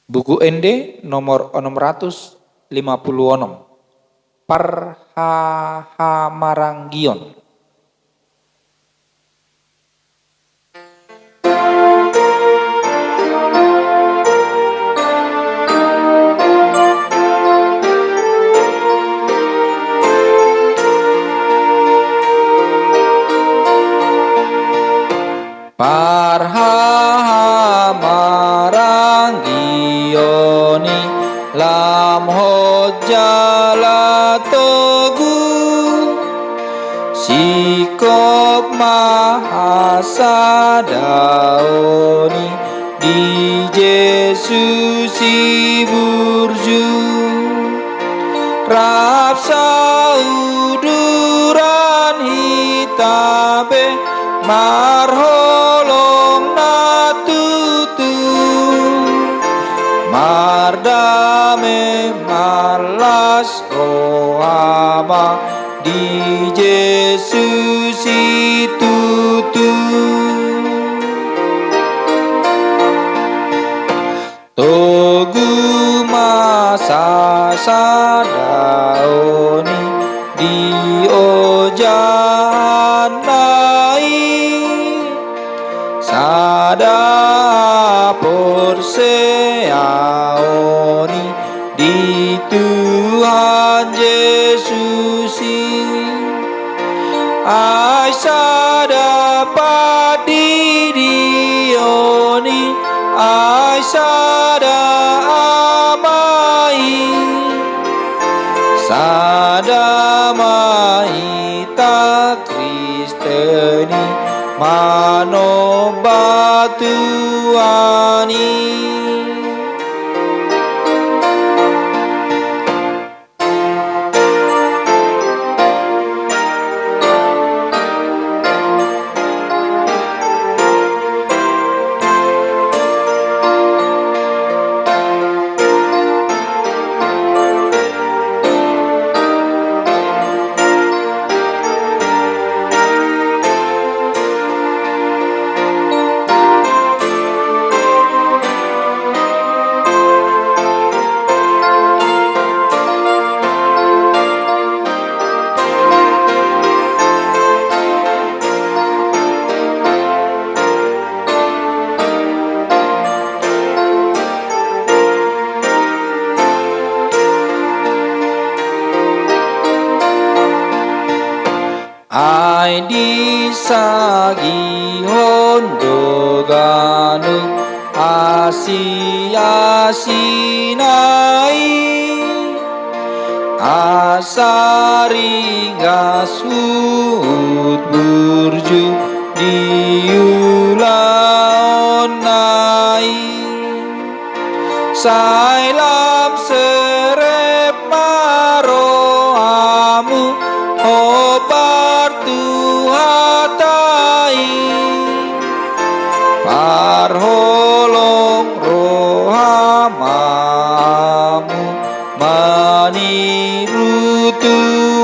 Buku Ende nomor 656. Parhahamaranggion. Parhahamaranggion I lam jala Togu Singhop hasadaon di Jesus I burju rap sauduran hita marholong tutu Mardame marlas roha di Jesus I tutu Togu hasadaon di ojahanna Sada haporseaon di Tuhan Jesus I Sada pandidion I Sada Sada hita Kristen I manomba Tuhan I disagihon do ganup asi-asiNa asa ringgas huhut burju di ulaonna sailam serep rohamu Hata I marholong rohamu maniru tutu